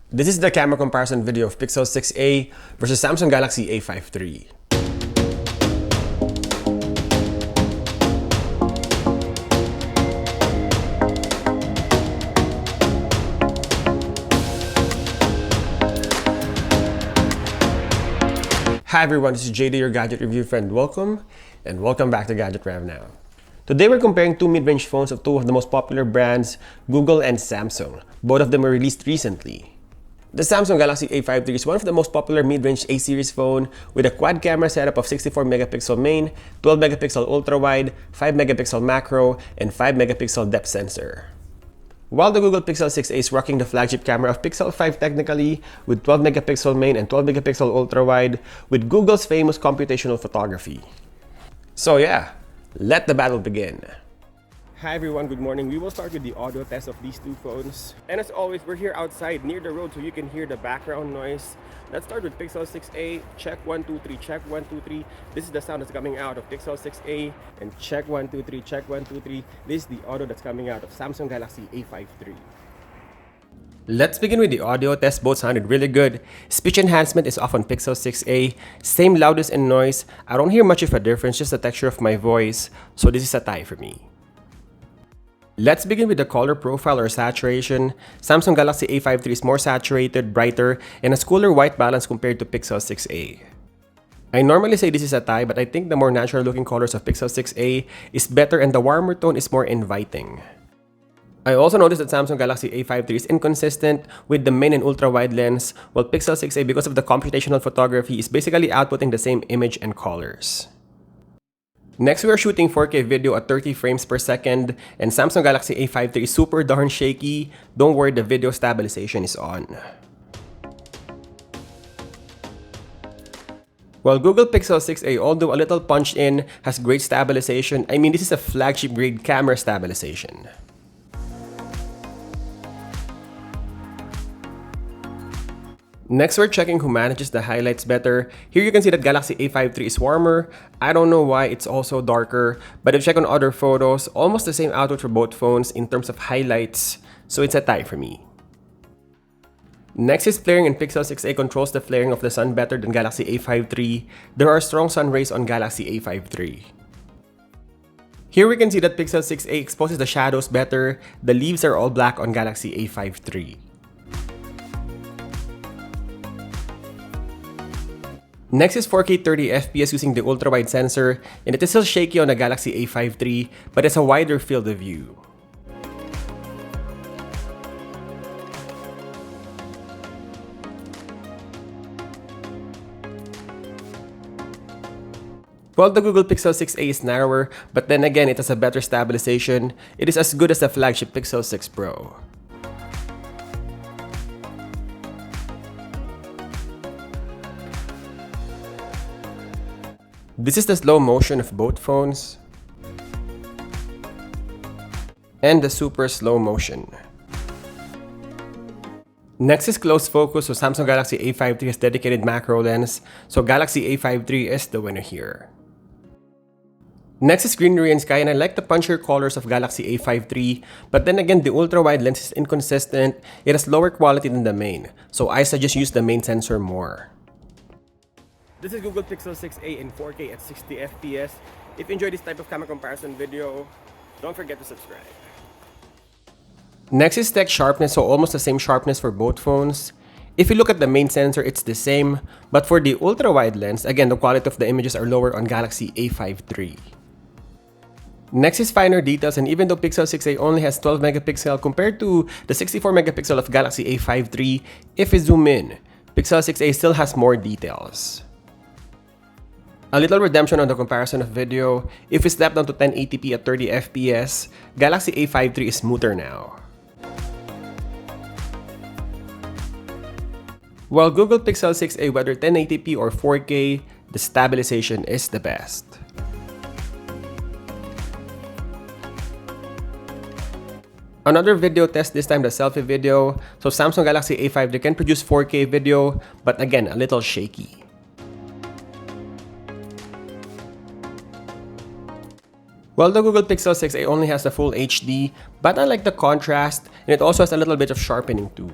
This is the camera comparison video of Pixel 6a versus Samsung Galaxy A53. Hi everyone, this is JD, your gadget review friend. Welcome back to Gadget Rev Now. Today we're comparing two mid-range phones of two of the most popular brands, Google and Samsung. Both of them were released recently. The Samsung Galaxy A53 is one of the most popular mid-range A-series phone with a quad camera setup of 64 megapixel main, 12 megapixel ultra-wide, 5 megapixel macro, and 5 megapixel depth sensor. While the Google Pixel 6a is rocking the flagship camera of Pixel 5 technically, with 12 megapixel main and 12 megapixel ultra-wide, with Google's famous computational photography. So yeah, let the battle begin. Hi everyone, good morning. We will start with the audio test of these two phones. And as always, we're here outside near the road so you can hear the background noise. Let's start with Pixel 6a. Check 1, 2, 3, check 1, 2, 3. This is the sound that's coming out of Pixel 6a. And check 1, 2, 3, check 1, 2, 3. This is the audio that's coming out of Samsung Galaxy A53. Let's begin with the audio test. Both sounded really good. Speech enhancement is off on Pixel 6a. Same loudness and noise. I don't hear much of a difference, just the texture of my voice. So this is a tie for me. Let's begin with the color profile or saturation. Samsung Galaxy A53 is more saturated, brighter, and has cooler white balance compared to Pixel 6a. I normally say this is a tie, but I think the more natural looking colors of Pixel 6a is better and the warmer tone is more inviting. I also noticed that Samsung Galaxy A53 is inconsistent with the main and ultra-wide lens, while Pixel 6a, because of the computational photography, is basically outputting the same image and colors. Next, we are shooting 4K video at 30 frames per second, and Samsung Galaxy A53 is super darn shaky. Don't worry, the video stabilization is on. While Google Pixel 6a, although a little punched in, has great stabilization. I mean, this is a flagship grade camera stabilization. Next, we're checking who manages the highlights better. Here you can see that Galaxy A53 is warmer. I don't know why it's also darker, but if you check on other photos, almost the same output for both phones in terms of highlights, so it's a tie for me. Next is flaring, and Pixel 6a controls the flaring of the sun better than Galaxy A53. There are strong sun rays on Galaxy A53. Here we can see that Pixel 6a exposes the shadows better. The leaves are all black on Galaxy A53. Next is 4K 30 FPS using the ultra-wide sensor, and it is still shaky on the Galaxy A53, but it's a wider field of view. While the Google Pixel 6a is narrower, but then again it has a better stabilization, it is as good as the flagship Pixel 6 Pro. This is the slow motion of both phones and the super slow motion. Next is close focus, so Samsung Galaxy A53 has dedicated macro lens, so Galaxy A53 is the winner here. Next is greenery and sky, and I like the punchier colors of Galaxy A53, but then again the ultra-wide lens is inconsistent. It has lower quality than the main, so I suggest use the main sensor more. This is Google Pixel 6a in 4K at 60 FPS. If you enjoy this type of camera comparison video, don't forget to subscribe. Next is text sharpness, so almost the same sharpness for both phones. If you look at the main sensor, it's the same, but for the ultra-wide lens, again, the quality of the images are lower on Galaxy A53. Next is finer details, and even though Pixel 6a only has 12 megapixel compared to the 64 megapixel of Galaxy A53, if you zoom in, Pixel 6a still has more details. A little redemption on the comparison of video. If we step down to 1080p at 30 FPS, Galaxy A53 is smoother now. While Google Pixel 6a, whether 1080p or 4K, the stabilization is the best. Another video test, this time the selfie video. So Samsung Galaxy A53 can produce 4K video, but again, a little shaky. Well, the Google Pixel 6a only has the full HD, but I like the contrast, and it also has a little bit of sharpening too.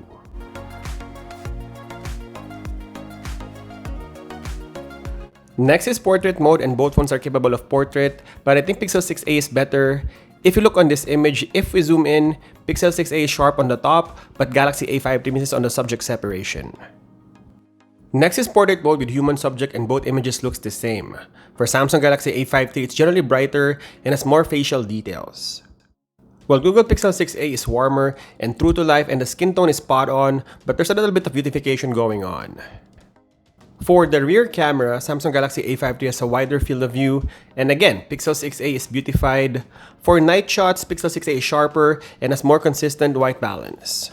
Next is portrait mode, and both phones are capable of portrait, but I think Pixel 6a is better. If you look on this image, if we zoom in, Pixel 6a is sharp on the top, but Galaxy A53 misses on the subject separation. Next is portrait mode with human subject, and both images looks the same. For Samsung Galaxy A53, it's generally brighter and has more facial details. While Google Pixel 6a is warmer and true to life, and the skin tone is spot on, but there's a little bit of beautification going on. For the rear camera, Samsung Galaxy A53 has a wider field of view, and again, Pixel 6a is beautified. For night shots, Pixel 6a is sharper and has more consistent white balance.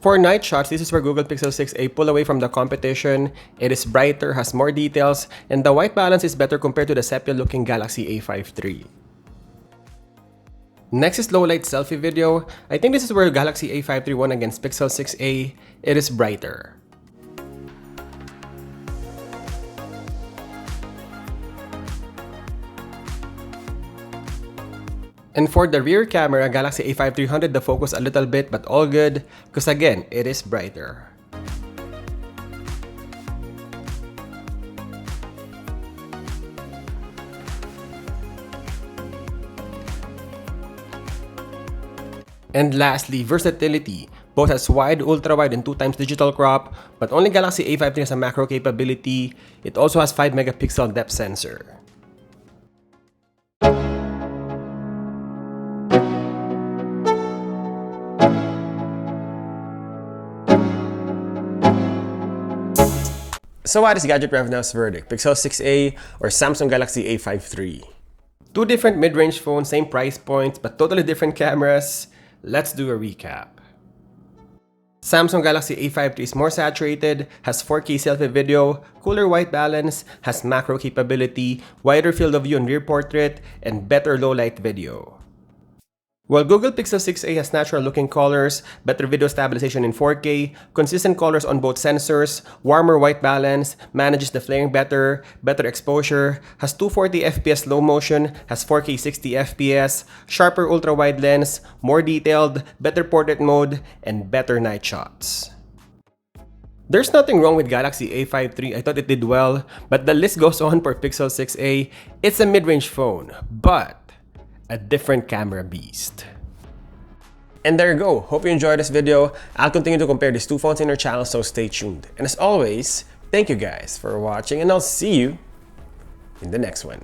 For night shots, this is where Google Pixel 6a pull away from the competition. It is brighter, has more details, and the white balance is better compared to the sepia-looking Galaxy A53. Next is low-light selfie video. I think this is where Galaxy A53 won against Pixel 6a. It is brighter. And for the rear camera, Galaxy A5300 the focus a little bit, but all good, because again, it is brighter. And lastly, versatility. Both has wide, ultra-wide, and 2x digital crop, but only Galaxy A53 has a macro capability. It also has 5 megapixel depth sensor. So what is Gadget Rev Now's verdict? Pixel 6a or Samsung Galaxy A53? Two different mid-range phones, same price points, but totally different cameras. Let's do a recap. Samsung Galaxy A53 is more saturated, has 4K selfie video, cooler white balance, has macro capability, wider field of view and rear portrait, and better low-light video. While Google Pixel 6a has natural-looking colors, better video stabilization in 4K, consistent colors on both sensors, warmer white balance, manages the flaring better, better exposure, has 240 FPS slow motion, has 4K 60 FPS, sharper ultra-wide lens, more detailed, better portrait mode, and better night shots. There's nothing wrong with Galaxy A53, I thought it did well, but the list goes on for Pixel 6a. It's a mid-range phone, but a different camera beast. And there you go. Hope you enjoyed this video. I'll continue to compare these two phones in our channel, so stay tuned. And as always, thank you guys for watching, and I'll see you in the next one.